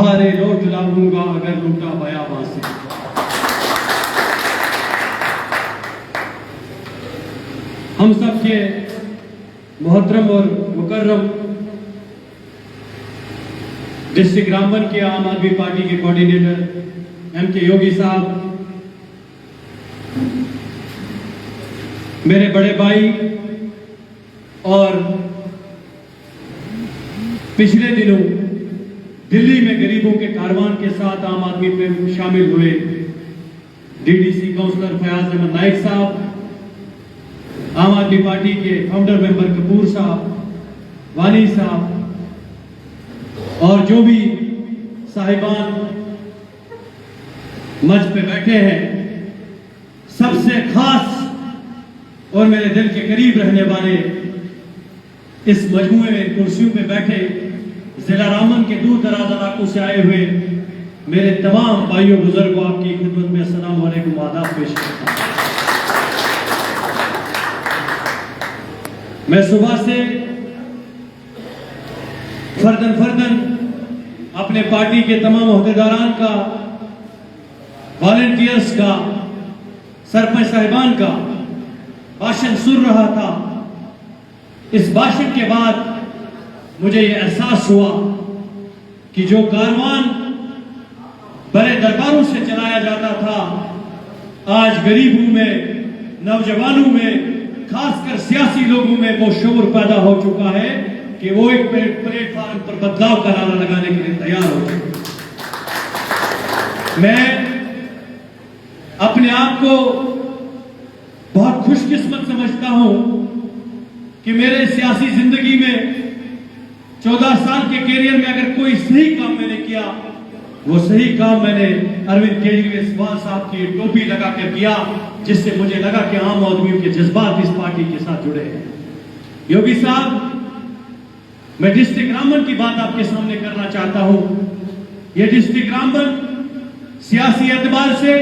ہارے لوٹ لاؤں گا اگر لوٹا بیاباں سے۔ ہم سب کے محترم اور مکرم ڈسٹرکٹ رامبن کے عام آدمی پارٹی کے کوارڈینیٹر ایم کے یوگی صاحب، میرے بڑے بھائی، اور پچھلے دنوں دلی میں غریبوں کے کاروان کے ساتھ عام آدمی پہ شامل ہوئے D D C councillor Fayaz Ahmad Naik صاحب، عام آدمی پارٹی کے فاؤنڈر ممبر کپور صاحب، وانی صاحب، اور جو بھی صاحبان منچ پہ بیٹھے ہیں، سب سے خاص اور میرے دل کے قریب رہنے والے اس مجموعے میں کرسیوں پہ بیٹھے ضلع رامبن کے دور دراز علاقوں سے آئے ہوئے میرے تمام بھائیوں بزرگوں، آپ کی خدمت میں السلام علیکم، آداب پیش کرتا ہوں۔ میں صبح سے فردن اپنے پارٹی کے تمام عہدیداران کا، والنٹیئرز کا، سرپنچ صاحبان کا بھاشن سن رہا تھا۔ اس بھاشن کے بعد مجھے یہ احساس ہوا کہ جو کاروان بڑے درباروں سے چلایا جاتا تھا، آج غریبوں میں، نوجوانوں میں، خاص کر سیاسی لوگوں میں وہ شعور پیدا ہو چکا ہے کہ وہ ایک پلیٹ فارم پر بدلاؤ کا نعرہ لگانے کے لیے تیار ہو چکے۔ میں اپنے آپ کو بہت خوش قسمت سمجھتا ہوں کہ میرے سیاسی زندگی میں 14 سال کے کیریئر میں اگر کوئی صحیح کام میں نے کیا، وہ صحیح کام میں نے اروند کیجریوال صاحب کی ٹوپی لگا کر کیا، جس سے مجھے لگا کہ عام آدمیوں کے جذبات اس پارٹی کے ساتھ جڑے ہیں۔ یوگی صاحب، میں ڈسٹرکٹ رامبن کی بات آپ کے سامنے کرنا چاہتا ہوں۔ یہ ڈسٹرکٹ رامبن سیاسی اعتبار سے،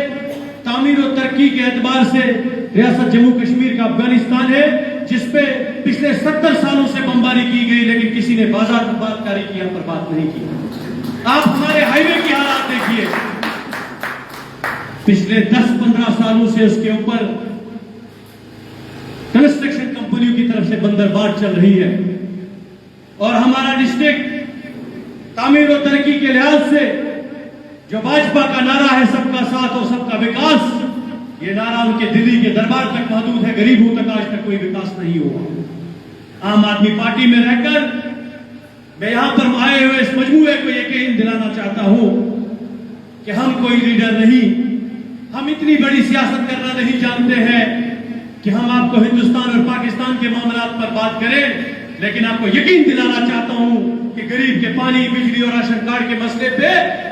تعمیر و ترقی کے اعتبار سے ریاست جموں کشمیر کا افغانستان ہے، جس پہ پچھلے 70 سالوں سے بمباری کی گئی، لیکن کسی نے بات کاری کی پر بات نہیں کی۔ آپ ہمارے ہائی وے کی حالات دیکھیے، پچھلے 10-15 سالوں سے اس کے اوپر کنسٹرکشن کمپنیوں کی طرف سے بندربات چل رہی ہے، اور ہمارا ڈسٹرکٹ تعمیر و ترقی کے لحاظ سے جو بھاجپا کا نعرہ ہے، سب کا ساتھ اور سب کا وکاس، یہ نعرہ ان کے دلی کے دربار تک محدود ہے، غریبوں تک آج تک کوئی وکاس نہیں ہوا۔ عام آدمی پارٹی میں رہ کر میں یہاں پر آئے ہوئے اس مجموعے کو یقین دلانا چاہتا ہوں کہ ہم کوئی لیڈر نہیں، ہم اتنی بڑی سیاست کرنا نہیں جانتے ہیں کہ ہم آپ کو ہندوستان اور پاکستان کے معاملات پر بات کریں، لیکن آپ کو یقین دلانا چاہتا ہوں کہ غریب کے پانی، بجلی اور راشن کارڈ کے مسئلے پہ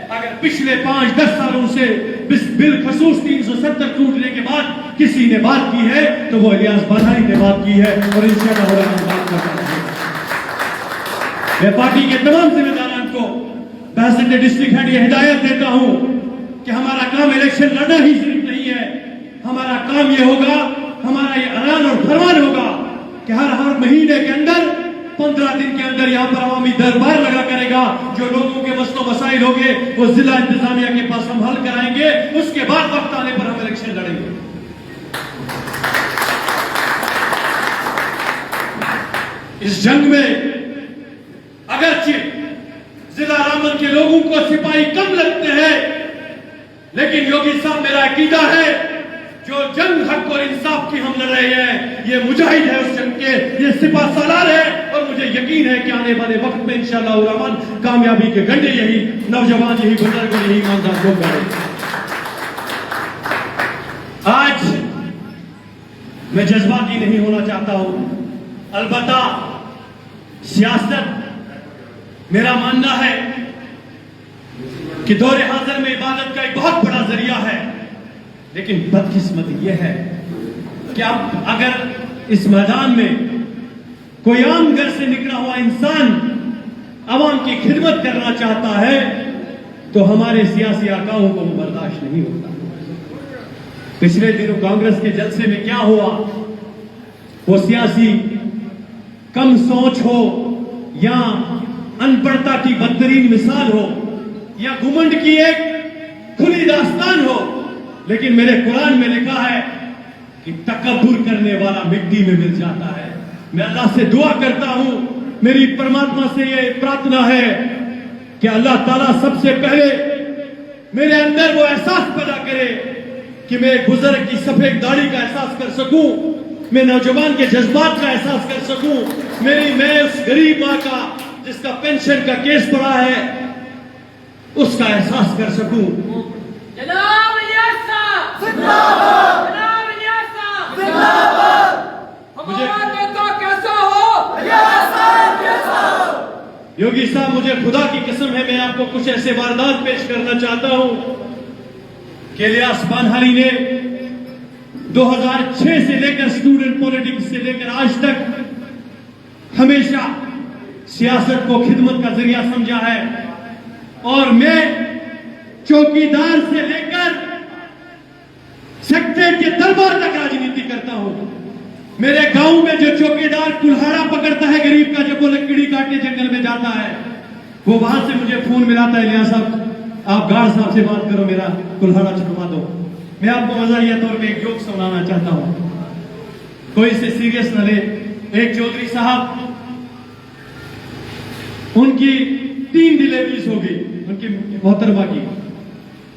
اگر پچھلے 5-10 سالوں سے بالخصوص 370 ٹوٹنے کے بعد کسی نے بات کی ہے تو وہ الیاس بادھائی نے بات کی ہے، اور انشاءاللہ بات کرتا ہوں۔ میں پارٹی کے تمام ذمہ داران کو بحثیت ڈسٹرکٹ ہیڈ یہ ہدایت دیتا ہوں کہ ہمارا کام الیکشن لڑنا ہی صرف نہیں ہے، ہمارا کام یہ ہوگا، ہمارا یہ اعلان اور فرمان ہوگا کہ ہر مہینے کے اندر 15 دن کے اندر یہاں پر عوامی دربار لگا کرے گا، جو لوگوں کے مسئلے و مسائل ہوگے وہ ضلع انتظامیہ کے پاس ہم حل کرائیں گے، اس کے بعد وقت آنے پر ہم الیکشن لڑیں گے۔ اس جنگ میں اگرچہ ضلع رامبن کے لوگوں کو سپاہی کم لگتے ہیں، لیکن یوگی صاحب، میرا عقیدہ ہے جو جنگ حق اور انصاف کی ہم لڑ رہے ہیں، یہ مجاہد ہے اس جنگ کے، یہ سپاہ سالار ہے، اور مجھے یقین ہے کہ آنے والے وقت میں انشاءاللہ الرحمن کامیابی کے گھنٹے یہی نوجوان، یہی بزرگ، یہی ایماندار لوگ گڑیں۔ آج میں جذباتی نہیں ہونا چاہتا ہوں، البتہ سیاست میرا ماننا ہے کہ دور حاضر میں عبادت کا ایک بہت بڑا ذریعہ ہے، لیکن بدقسمتی یہ ہے کہ اب اگر اس میدان میں کوئی عام گھر سے نکلا ہوا انسان عوام کی خدمت کرنا چاہتا ہے تو ہمارے سیاسی آقاؤں کو برداشت نہیں ہوتا۔ پچھلے دنوں کانگریس کے جلسے میں کیا ہوا، وہ سیاسی کم سوچ ہو یا ان پڑھتا کی بدترین مثال ہو، या घुमंड की एक खुली दास्तान हो, लेकिन मेरे कुरान में लिखा है कि तकब्बुर करने वाला मिट्टी में मिल जाता है। मैं अल्लाह से दुआ करता हूं, मेरी परमात्मा से ये प्रार्थना है कि अल्लाह ताला सबसे पहले मेरे अंदर वो एहसास पैदा करे कि मैं बुजुर्ग की सफेद दाढ़ी का एहसास कर सकूं, मैं नौजवान के जज्बात का एहसास कर सकूं, मैं उस गरीब माँ का जिसका पेंशन का केस पड़ा है उसका एहसास कर सकूं। जनाब इलियास साहब जिंदाबाद, जनाब इलियास साहब जिंदाबाद। हमारा नेता कैसा हो? इलियास साहब कैसा हो? योगी साहब, मुझे खुदा की कसम है, मैं आपको कुछ ऐसे वारदात पेश करना चाहता हूं कि इलियास बानहाली ने 2006 से लेकर स्टूडेंट पॉलिटिक्स से लेकर आज तक हमेशा सियासत को खिदमत का जरिया समझा है, और मैं चौकीदार से लेकर सेक्रेटरी के दरबार तक राजनीति करता हूं। मेरे गांव में जो चौकीदार कुल्हाड़ा पकड़ता है गरीब का, जब वो लकड़ी काटने जंगल में जाता है, वो वहां से मुझे फोन मिलाता है, इलियास साहब आप गार्ड साहब से बात करो, मेरा कुल्हाड़ा छुड़वा दो। मैं आपको मजाकिया तौर पे एक जोक सुनाना चाहता हूं, कोई इसे सीरियस न ले। एक चौधरी साहब, उनकी 3 डिलीवरीज हो गई, उनकी मोहतरमा की,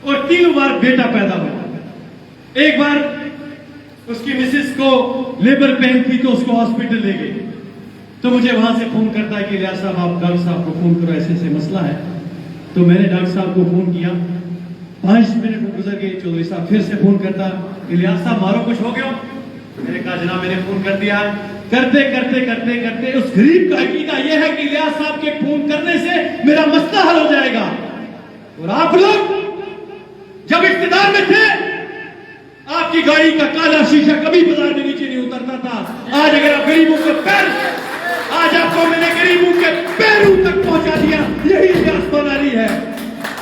और 3 बार बेटा पैदा हुआ। एक बार उसकी मिसेस को लेबर पेन थी तो उसको हॉस्पिटल ले गई, तो मुझे वहां से फोन करता है कि इलियास साहब आप डॉक्टर साहब को फोन करो, ऐसे ऐसे मसला है। तो मैंने डॉक्टर साहब को फोन किया, 5 मिनट गुजर गए, चौधरी साहब फिर से फोन करता, इलियास साहब मारो कुछ हो गया? मैंने कहा जनाब मैंने फोन कर दिया। करते करते करते करते उस गरीब का अकीदा यह है कि इलियास साहब के फोन करने से मेरा मसला हल हो जाएगा। और आप लोग जब इख्तिदार में थे, आपकी गाड़ी का काला शीशा कभी बाजार में नीचे नहीं उतरता था। आज अगर आप गरीबों के पैर, आज आपको मैंने गरीबों के पैरों तक पहुंचा दिया, यही इलियास बानहाली है।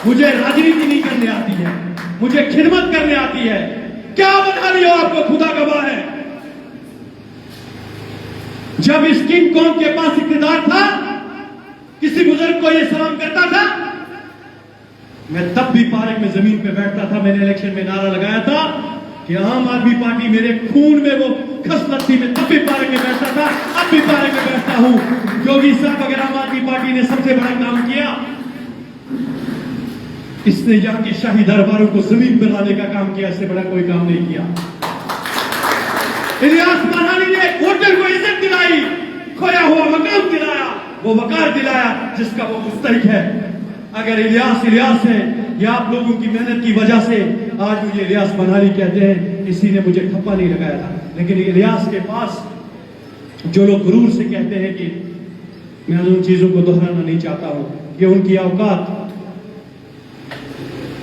मुझे राजनीति नहीं करने आती है, मुझे खिदमत करने आती है। क्या बानहाली हो, आपको खुदा गवाह है। जब इस किंग कॉन्ग के पास इख्तिदार था, किसी बुजुर्ग को यह सलाम करता था, मैं तब भी पार्क में जमीन पे बैठता था। मैंने इलेक्शन में नारा लगाया था कि आम आदमी पार्टी मेरे खून में वो खसलत थी, मैं तब भी पार्क में बैठता था, अब भी पार्क में बैठता हूं। योगी साहब, अगर आम आदमी पार्टी ने सबसे बड़ा काम किया, इसने यहां की शाही दरबारों को जमीन पर लाने का काम किया, इससे बड़ा कोई काम नहीं किया। इलियास बानहाली ने वोटर को इज्जत दिलाई, खोया हुआ मकाम दिलाया, वो वकार दिलाया जिसका वो मुस्तहिक है। अगर इलियास इलियास है, या आप लोगों की मेहनत की वजह से आज मुझे इलियास बानहाली कहते हैं, किसी ने मुझे खप्पा नहीं लगाया था। लेकिन इलियास के पास जो लोग गुरूर से कहते हैं कि मैं उन चीजों को दोहराना नहीं चाहता हूं, कि उनकी औकात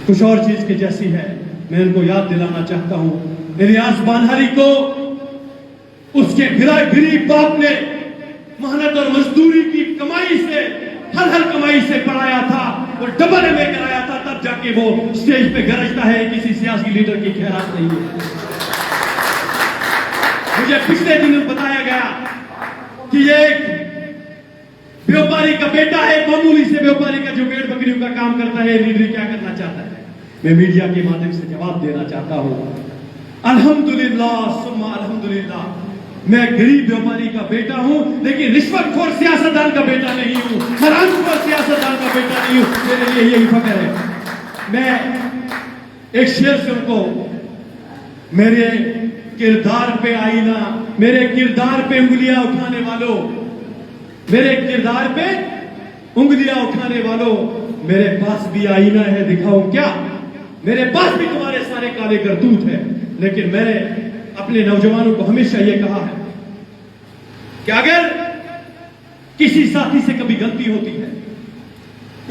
कुछ और चीज की जैसी है, मैं उनको याद दिलाना चाहता हूं। इलियास बानहाली को उसके गरीब बाप ने मेहनत और मजदूरी की कमाई से, हर कमाई से पढ़ाया था और डबल में कराया था, तब जाके वो स्टेज पे गरजता है। किसी सियासी लीडर की खैरात नहीं है। मुझे पिछले दिनों बताया गया कि ये व्यापारी का बेटा है, मामूली से व्यापारी का जो भेड़ बकरियों का काम करता है, लीडर क्या करना चाहता है। मैं मीडिया के माध्यम से जवाब देना चाहता हूं, अल्हम्दुलिल्लाह सुम्मा अल्हम्दुलिल्लाह, मैं गरीब व्यापारी का बेटा हूं, लेकिन रिश्वतखोर सियासतदान का बेटा नहीं हूं, हरामखोर सियासतदान का बेटा नहीं हूं। मेरे लिए यही फख्र है। मैं एक शेर से उनको, मेरे किरदार पे आईना, मेरे किरदार पे उंगलियां उठाने वालों, मेरे किरदार पे उंगलियां उठाने वालों, मेरे पास भी आईना है, दिखाओ क्या? मेरे पास भी तुम्हारे सारे काले करतूत है। लेकिन मैंने अपने नौजवानों को हमेशा यह कहा है कि अगर किसी साथी से कभी गलती होती है,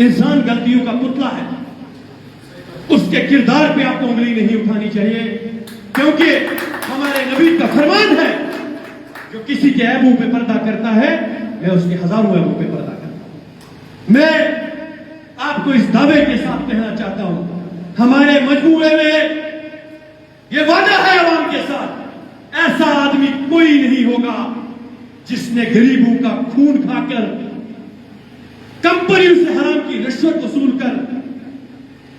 इंसान गलतियों का पुतला है, उसके किरदार पे आपको उंगली नहीं उठानी चाहिए, क्योंकि हमारे नबी का फरमान है, जो किसी के ऐबों पे पर्दा करता है, मैं उसके हजारों ऐबों पे पर्दा करता हूं। मैं आपको इस दावे के साथ कहना चाहता हूं, हमारे मजमूए में ये वादा है अवाम के साथ, ऐसा आदमी कोई नहीं होगा जिसने गरीबों का खून खाकर, कंपनियों से हराम की रिश्वत वसूल कर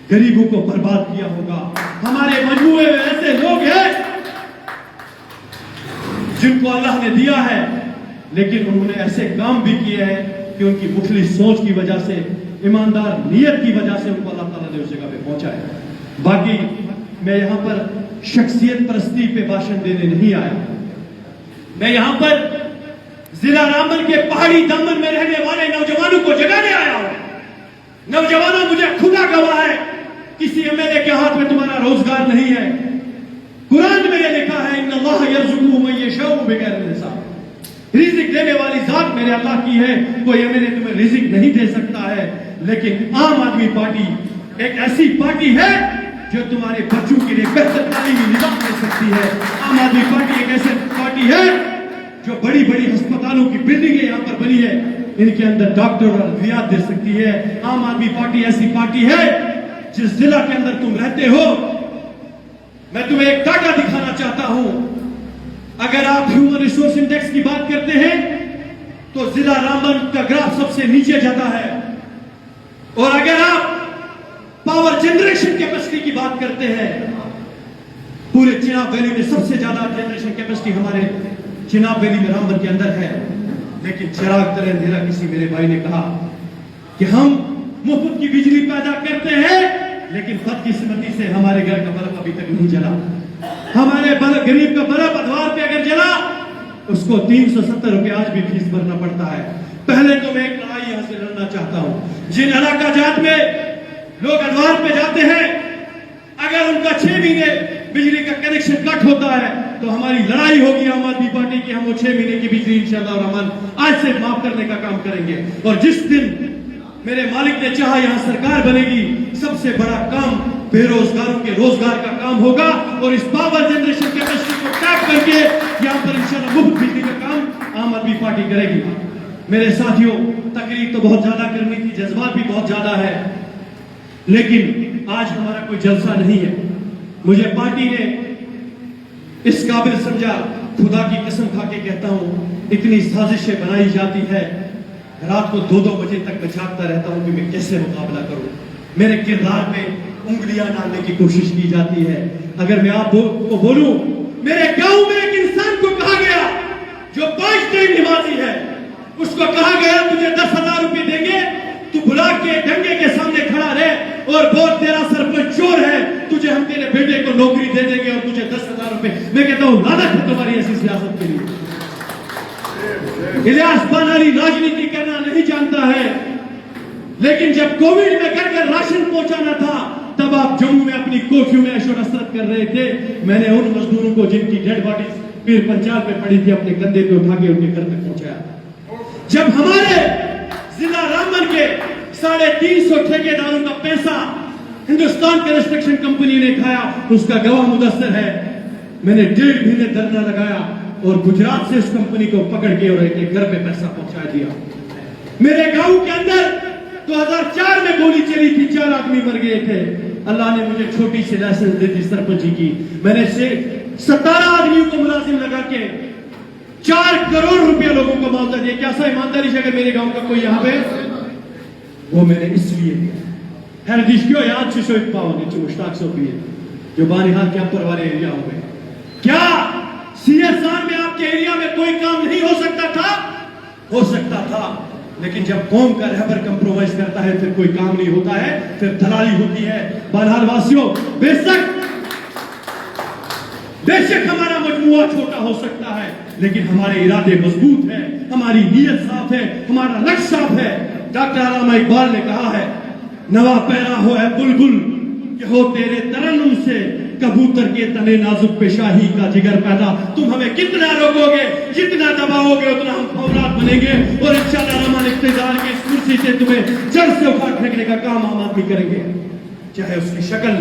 गरीबों को बर्बाद किया होगा। हमारे मजमूए में ऐसे लोग हैं जिनको अल्लाह ने दिया है, लेकिन उन्होंने ऐसे काम भी किए हैं कि उनकी मुखलिस सोच की वजह से, ईमानदार नीयत की वजह से उनको अल्लाह ताला ने उस जगह पे पहुंचाया। बाकी मैं यहां पर शख्सियत परस्ती पे भाषण देने नहीं आया। मैं यहां पर जिला रामबन के पहाड़ी दामन में रहने वाले नौजवानों को जगाने आया हूं। नौजवानों, मुझे खुदा गवाह है, किसी एमएलए के हाथ में तुम्हारा रोजगार नहीं है। कुरान में यह लिखा है, इन्नल्लाह यर्ज़ुक़ु मन यशाउ बिग़ैरि हिसाब। रिज़्क़ देने वाली जात मेरे अल्लाह की है, कोई एमएलए तुम्हें रिज़्क़ नहीं दे सकता है। लेकिन आम आदमी पार्टी एक ऐसी पार्टी है जो तुम्हारे बच्चों के लिए बेहतर तालीमी निज़ाम दे सकती है। आम आदमी पार्टी एक ऐसी पार्टी है जो बड़ी बड़ी अस्पतालों की बिल्डिंगें यहाँ पर बनी है, इनके अंदर डॉक्टर और अद्वियात दे सकती है। आम आदमी पार्टी ऐसी पार्टी है, जिस जिला के अंदर तुम रहते हो, मैं तुम्हें एक डाटा दिखाना चाहता हूं। अगर आप ह्यूमन रिसोर्स इंडेक्स की बात करते हैं तो जिला रामबन का ग्राफ सबसे नीचे जाता है, और अगर आप पावर जनरेशन कैपेसिटी की बात करते हैं, पूरे चिनाब वैली में सबसे ज्यादा जनरेशन कैपेसिटी हमारे चिनाब वैली में रामबन के अंदर है। लेकिन चिराग तले अंधेरा किसी मेरे भाई ने कहा कि हम मुफ्त की बिजली पैदा करते हैं, लेकिन बदकिस्मती से हमारे घर का बल्ब अभी तक नहीं जला। हमारे गरीब का बल्ब अधवार पे अगर जला, उसको 370 रुपए आज भी फीस भरना पड़ता है। पहले तो मैं एक लड़ाई यहां से लड़ना चाहता हूं। जिन इलाका जात में लोग अधवार पे जाते हैं, अगर उनका 6 महीने बिजली का कनेक्शन कट होता है तो हमारी लड़ाई होगी आम आदमी पार्टी की। हम वो 6 महीने की बिजली इंशाअल्लाह रहमान आज से माफ करने का काम करेंगे। और जिस दिन मेरे मालिक ने चाहा यहां सरकार बनेगी, सबसे बड़ा काम बेरोजगारों के रोजगार का काम होगा, और इस पावर जनरेशन कैपेसिटी को टैप करके यहां पर इंशाअल्लाह मुफ्त बिजली का काम आम आदमी पार्टी करेगी। मेरे साथियों, तकरीर तो बहुत ज्यादा करनी थी, जज्बात भी बहुत ज्यादा है, लेकिन आज हमारा कोई जलसा नहीं है। मुझे पार्टी ने इस काबिल समझा, खुदा की कसम खा के कहता हूं, इतनी साजिशें बनाई जाती है, रात को 2-2 बजे तक मैं जागता रहता हूं कि मैं कैसे मुकाबला करूं। मेरे किरदार पे उंगलियां डालने की कोशिश की जाती है। अगर मैं आपको बोलूं, मेरे गांव में एक इंसान को कहा गया जो 5 टाइम नमाजी है, उसको कहा गया तुझे 10,000 रुपए देंगे, तू बुला के दंगे के सामने खड़ा रहे और बोल तेरा सरपंच चोर है, तुझे हम तेरे बेटे को नौकरी दे देंगे और तुझे 10,000 रुपए। मैं कहता हूं लानत है तुम्हारी ऐसी सियासत के लिए। इलियास बानारी राजनीति करना नहीं जानता है, लेकिन जब कोविड में घर राशन पहुंचाना था, तब आप जम्मू में अपनी कोठियों में ऐशो नसरत कर रहे थे। मैंने उन मजदूरों को जिनकी डेड बॉडी पीर पंचाल पे पड़ी थी, अपने कंधे पे उठा के उनके घर तक पहुंचाया। जब हमारे जिला रामबन के 350 ठेकेदारों का पैसा हिंदुस्तान कंस्ट्रक्शन कंपनी ने खाया, उसका गवाह मुदस्सर है। मैंने 1.5 महीने धरना लगाया और गुजरात से उस कंपनी को पकड़ के और एक घर पे पैसा पहुंचा दिया। मेरे गांव के अंदर 2004 में गोली चली थी, 4 आदमी मर गए थे। अल्लाह ने मुझे छोटी सी लाइसेंस दी थी सरपंची की। मैंने 17 आदमियों को मुलाजिम लगा के 4 करोड़ रुपया लोगों को मुआवजा दिया। क्या सा ईमानदारी से अगर मेरे गांव का कोई यहाँ पे, वो मैंने इसलिए हर दिश क्यों याद से शोक पाओगे जो मुश्ताक सो भी है, जो बानिहाल के ऊपर वाले एरिया में। क्या सीएसआर में आपके एरिया में कोई काम नहीं हो सकता था? हो सकता था, लेकिन जब कौम का रहबर कंप्रोमाइज करता है फिर कोई काम नहीं होता है, फिर दलाली होती है। बानिहाल वासियों, बेशक हमारा मजमुआ छोटा हो सकता है, लेकिन हमारे इरादे मजबूत हैं, हमारी नीयत साफ है, हमारा लक्ष्य साफ है। डॉक्टर अल्लामा इकबाल ने कहा है, नवा पैरा हो है बुलबुल कि हो तेरे तरन्नुम से कबूतर के तने नाजुक पे शाही का जिगर पैदा। तुम हमें कितना रोकोगे, जितना दबाओगे उतना हम फौलाद बनेंगे, और इंशाअल्लाह रहमान इख्तियार की इस कुर्सी से तुम्हें जड़ से उखाड़ फेंकने का काम हम आदमी करेंगे। चाहे उसकी शक्ल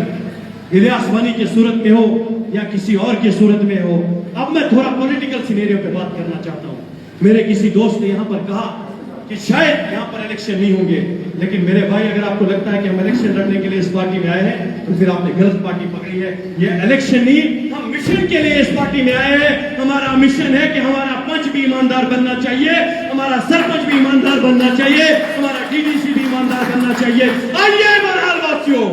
इलियास वानी की सूरत में हो या किसी और की सूरत में हो। अब मैं थोड़ा पॉलिटिकल सिनेरियो पे बात करना चाहता हूँ। मेरे किसी दोस्त ने यहाँ पर कहा कि शायद यहाँ पर इलेक्शन नहीं होंगे, लेकिन मेरे भाई अगर आपको लगता है कि हम इलेक्शन लड़ने के लिए इस पार्टी में आए हैं तो फिर आपने गलत पार्टी पकड़ी है। ये इलेक्शन नहीं, हम मिशन के लिए इस पार्टी में आए हैं। हमारा मिशन है कि हमारा पंच भी ईमानदार बनना चाहिए, हमारा सरपंच भी ईमानदार बनना चाहिए, हमारा डीडीसी भी ईमानदार बनना चाहिए। आइए बहरहाल वासियों,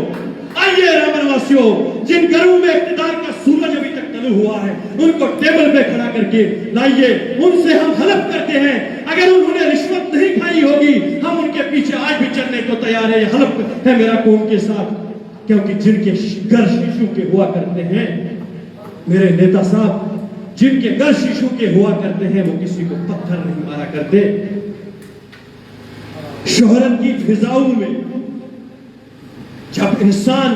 वासियों, जिन घरों में इक़्तिदार का सूरज अभी तक तलू हुआ है, उनको टेबल पे खड़ा करके लाइए, उनसे हम हलफ करते हैं, अगर उन्होंने रिश्वत नहीं खाई होगी, हम उनके पीछे आज भी चलने को तैयार है। ये हलफ है मेरा कौम के साथ, क्योंकि जिनके घर शीशों के हुआ करते हैं, मेरे नेता साहब, जिनके घर शीशों के हुआ करते हैं, वो किसी को पत्थर नहीं मारा करते। शोहरत की फिजाओं में जब इंसान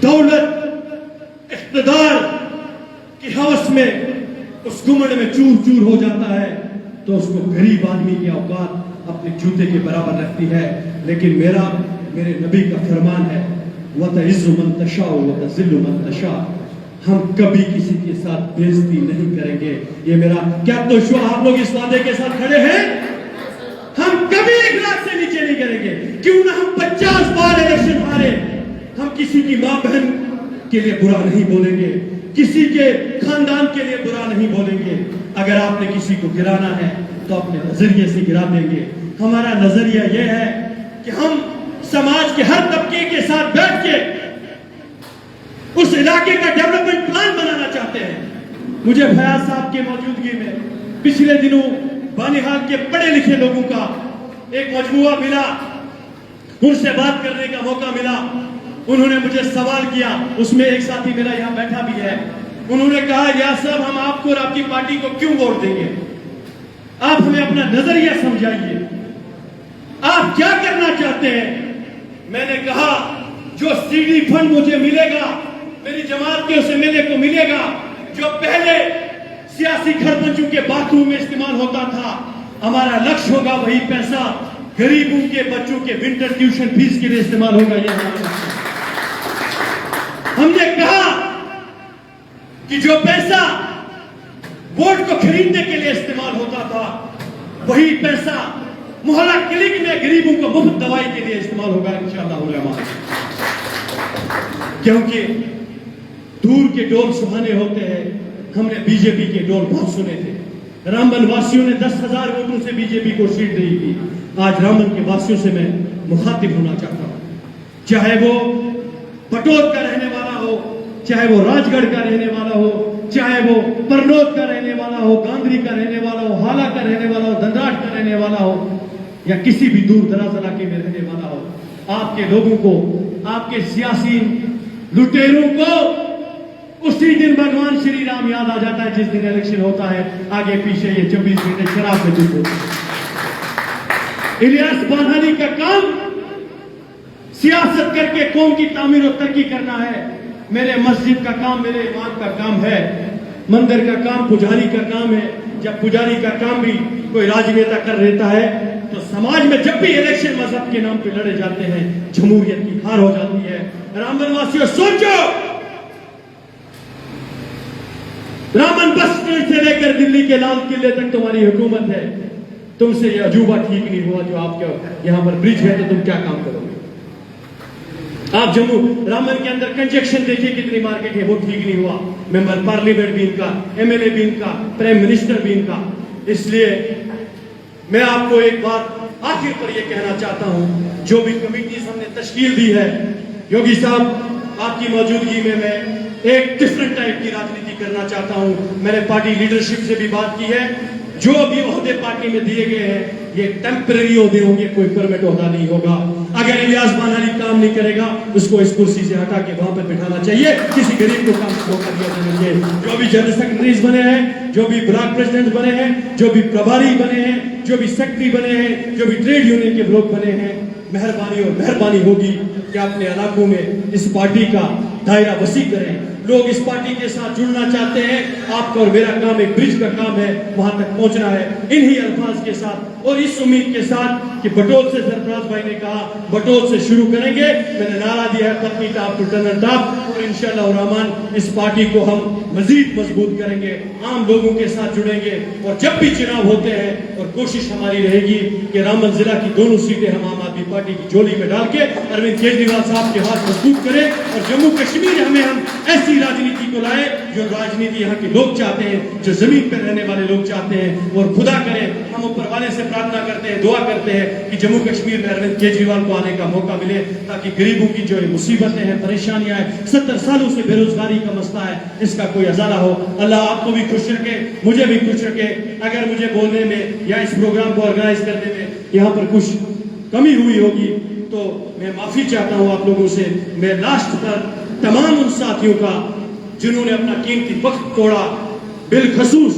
दौलत इक़्तिदार की हवस में उस घुमंड में चूर चूर हो जाता है, तो उसको गरीब आदमी की औकात अपने जूते के बराबर रखती है। लेकिन मेरे नबी का फरमान है, वतइज़्ज़ु मन तशाअ वतज़िल्लु मन तशाअ, हम कभी किसी के साथ बेइज्जती नहीं करेंगे। ये मेरा क्या तो शो आप लोग इस वादे के साथ खड़े हैं? हम कभी 1 लाख से नीचे नहीं करेंगे। क्यों ना हम 50 बार इलेक्शन हारे, हम किसी की मां बहन के लिए बुरा नहीं बोलेंगे, किसी के खानदान के लिए बुरा नहीं बोलेंगे। अगर आपने किसी को गिराना है तो अपने नजरिए से गिरा देंगे। हमारा नजरिया यह है कि हम समाज के हर तबके के साथ बैठ के उस इलाके का डेवलपमेंट प्लान बनाना चाहते हैं। मुझे फयाज साहब की मौजूदगी में पिछले दिनों बानिहाल के पढ़े लिखे लोगों का एक मजमुआ मिला, उनसे बात करने का मौका मिला। उन्होंने मुझे सवाल किया, उसमें एक साथी मेरा यहाँ बैठा भी है। उन्होंने कहा, या साहब, हम आपको और आपकी पार्टी को क्यों वोट देंगे? आप हमें अपना नजरिया समझाइए, आप क्या करना चाहते हैं? मैंने कहा, जो सीडी फंड मुझे मिलेगा, मेरी जमात के उस एमएलए को मिलेगा जो पहले सियासी खरबंजों के बाथरूम में इस्तेमाल होता था, हमारा लक्ष्य होगा वही पैसा गरीबों के बच्चों के विंटर ट्यूशन फीस के लिए इस्तेमाल होगा। ये हमने कहा कि जो पैसा वोट को खरीदने के लिए इस्तेमाल होता था, वही पैसा मोहल्ला क्लिनिक में गरीबों को मुफ्त दवाई के लिए इस्तेमाल होगा इंशाअल्लाह। क्योंकि दूर के डोल सुहाने होते हैं। हमने बीजेपी के डोल बहुत सुने थे। रामबन वासियों ने 10,000 वोटों से बीजेपी को सीट दी थी। आज रामबन के वासियों से मैं मुखातिब होना चाहता हूं, चाहे वो पटोद का रहने वाला हो, चाहे वो राजगढ़ का रहने वाला हो, चाहे वो परनोद का रहने वाला हो, गांधरी का रहने वाला हो, हाला का रहने वाला हो, धनराट का रहने वाला हो, या किसी भी दूर दराज इलाके में रहने वाला हो। आपके लोगों को, आपके सियासी लुटेरों को उसी दिन भगवान श्री राम याद आ जाता है जिस दिन इलेक्शन होता है। आगे पीछे ये 24 घंटे शराब में धुत होती है। इलियास बानहानी का काम सियासत करके कौम की तामीर और तरक्की करना है। मेरे मस्जिद का काम मेरे इमाम का काम है, मंदिर का काम पुजारी का काम है। जब पुजारी का काम भी कोई राजनेता कर लेता है, तो समाज में जब भी इलेक्शन मजहब के नाम पे लड़े जाते हैं, जमहूरियत की हार हो जाती है। रामबन वासियों सोचो, रामबन बस स्टैंड से लेकर दिल्ली के लाल किले तक तुम्हारी हुकूमत है। तुमसे यह अजूबा ठीक नहीं हुआ जो आपके यहां पर ब्रिज है, तो तुम क्या काम करोगे? आप जम्मू रामबन के अंदर कंजक्शन देखिए, कितनी मार्केट है, वो ठीक नहीं हुआ। मेंबर पार्लियामेंट भी इनका, एमएलए भी इनका, प्राइम मिनिस्टर भी इनका। इसलिए मैं आपको एक बात आखिर पर यह कहना चाहता हूं, जो भी कमिटीज हमने तश्कील दी है, योगी साहब आपकी मौजूदगी में मैं एक डिफरेंट टाइप की राजनीति करना चाहता हूं। मैंने पार्टी लीडरशिप से भी बात की है, जो भी ओहदे पार्टी में दिए गए हैं ये टेम्परेरी ओहदे होंगे, कोई परमानेंट ओहदा नहीं होगा। अगर इलियास बानहानी काम नहीं करेगा, उसको इस कुर्सी से हटा के वहां पर बिठाना चाहिए, किसी गरीब को काम को कर दिया जाना चाहिए। जो भी जनरल सेक्रेटरीज बने हैं, जो भी ब्लॉक प्रेसिडेंट बने हैं, जो भी प्रभारी बने हैं, जो भी सेक्रेटरी बने हैं, जो भी ट्रेड यूनियन के लोग बने हैं, मेहरबानी और मेहरबानी होगी कि अपने इलाकों में इस पार्टी का दायरा वसी करें। लोग इस पार्टी के साथ जुड़ना चाहते हैं, आपका और मेरा काम एक ब्रिज का काम है, वहां तक पहुंचना है। इन्हीं अल्फाज के साथ और इस उम्मीद के साथ कि बटोल से सरफराज भाई ने कहा बटोल से शुरू करेंगे, मैंने नारा दिया है पत्नी टाप टू टनल टाप, और इंशाअल्लाह रहमान इस पार्टी को हम मजीद मजबूत करेंगे, आम लोगों के साथ जुड़ेंगे। और जब भी चुनाव होते हैं, और कोशिश हमारी रहेगी कि रामबन जिला की दोनों सीटें हम आम आदमी पार्टी की झोली में डाल के अरविंद केजरीवाल साहब के हाथ मजबूत करें, और जम्मू कश्मीर हमें हम ऐसी राजनीति को लाए जो राजनीति यहाँ के लोग चाहते हैं, जो जमीन पर रहने वाले लोग चाहते हैं। और खुदा करे हम ऊपर वाले से प्रार्थना करते हैं, दुआ करते हैं कि जम्मू कश्मीर में अरविंद केजरीवाल को आने का मौका मिले, ताकि गरीबों की जो मुसीबतें हैं, परेशानियां हैं, 70 सालों से बेरोजगारी का मसला है, इसका कोई अजाला हो। अल्लाह आपको भी खुश रखे, मुझे भी खुश रखे। अगर मुझे बोलने में या इस प्रोग्राम को ऑर्गेनाइज करने में यहाँ पर कुछ कमी हुई होगी तो मैं माफी चाहता हूँ आप लोगों से। मैं लास्ट पर तमाम उन साथियों का जिन्होंने अपना कीमती वक्त तोड़ा, बिलखसूस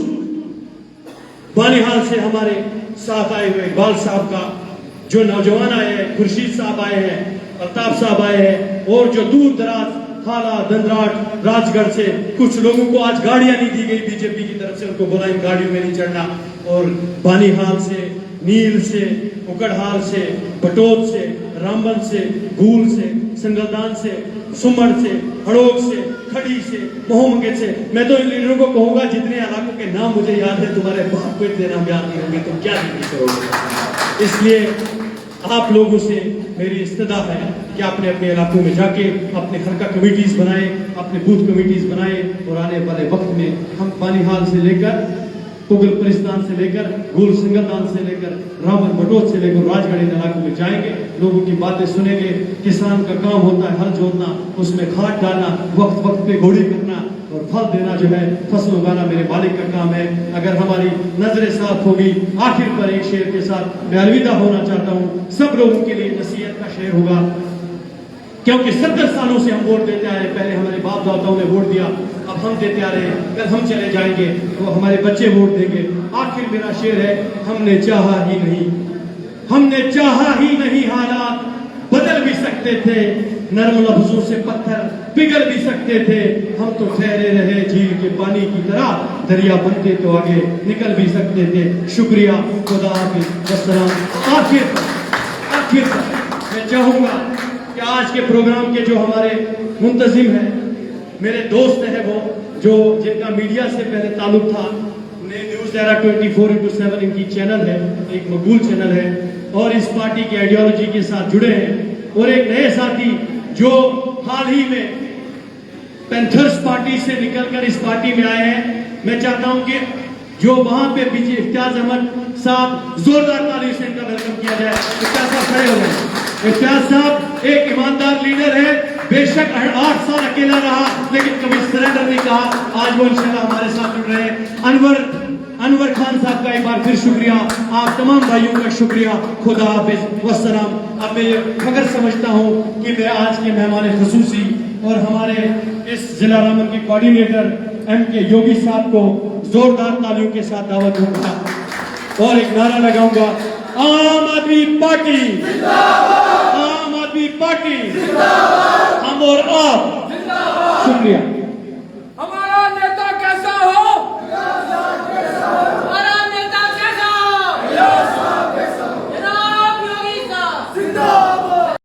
बानिहाल से हमारे साथ आए हुए इकबाल साहब का, जो नौजवान आए हैं, खुर्शीद साहब आए हैं, अल्ताफ साहब आए हैं, और जो दूर दराज खाला, दंदराट, राजगढ़ से कुछ लोगों को आज गाड़ियां नहीं दी गई बीजेपी की तरफ से, उनको बोला इन गाड़ियों में नहीं चढ़ना। और बानिहाल से, नील से, उकड़हाल से, बटोत से, रामबन से, घूल से, संगलदान से, सुमड़ से, हड़ोक से, खड़ी से, मोहम्मद से, मैं तो इन लीडरों को कहूंगा जितने इलाकों के नाम मुझे याद है, तुम्हारे बाप को इतने नाम याद नहीं होंगे, तुम क्या जिंदगी करोगे। इसलिए आप लोगों से मेरी इस्तदा है कि आपने अपने इलाकों में जाके अपने हल्का कमेटीज बनाए, अपने बूथ कमेटीज बनाए, और आने वाले वक्त में हम बानिहाल से लेकर कुगल परिस्तान से लेकर गुल सिंगलदान से लेकर रामन बटोत से लेकर राजगढ़ इलाकों में जाएंगे, लोगों की बातें सुनेंगे। किसान का काम होता है हल जोतना, उसमें खाद डालना, वक्त वक्त पे गोड़ी करना, और फल देना जो है, फसल उगाना मेरे मालिक का काम है। अगर हमारी नजरें साफ होगी, आखिर पर एक शेर के साथ मैं अलविदा होना चाहता हूँ। सब लोगों के लिए नसीहत का शेर होगा, क्योंकि 70 सालों से हम वोट देते आ रहे, पहले हमारे बाप दादाओं ने वोट दिया, अब हम देते आ रहे हैं, कल हम चले जाएंगे तो हमारे बच्चे वोट देंगे। आखिर मेरा शेर है, हमने चाहा ही नहीं, हमने चाहा ही नहीं, हालात बदल भी सकते थे, नरम लफ्जों से पत्थर पिघल भी सकते थे, हम तो ठहरे रहे झील के पानी की तरह, दरिया बनते तो आगे निकल भी सकते थे। शुक्रिया, खुदा हाफिज़, वस्सलाम। आखिर मैं चाहूंगा कि आज के प्रोग्राम के जो हमारे मुंतजिम हैं, मेरे दोस्त हैं, वो जो जिनका मीडिया से पहले ताल्लुक था, न्यूज़ एरा 24/7 इनकी चैनल है, एक मकबूल चैनल है, और इस पार्टी की आइडियोलॉजी के साथ जुड़े हैं, और एक नए साथी जो हाल ही में पैंथर्स पार्टी से निकलकर इस पार्टी में आए हैं। मैं चाहता हूं कि जो वहां पे पीछे इफ्तियाज अहमद साहब, जोरदार ताली से इनका वेलकम किया जाए। इफ्तियाज साहब खड़े हो गए। इफ्तियाज साहब एक ईमानदार लीडर है, बेशक 8 साल अकेला रहा, लेकिन कभी सरेंडर नहीं कहा। आज वो इंशाल्लाह हमारे साथ जुड़ रहे हैं। अनवर खान साहब का एक बार फिर शुक्रिया, आप तमाम भाइयों का शुक्रिया। खुदा हाफिज़, वस्सलाम। अब मैं ये फख्र समझता हूँ कि मैं आज के मेहमान खसूसी और हमारे इस जिला रामन के कोऑर्डिनेटर MK योगी साहब को जोरदार तालियों के साथ दावत दूंगा और एक नारा लगाऊंगा, आम आदमी पार्टी जिंदाबाद, आम आदमी पार्टी जिंदाबाद, हम और आप। शुक्रिया।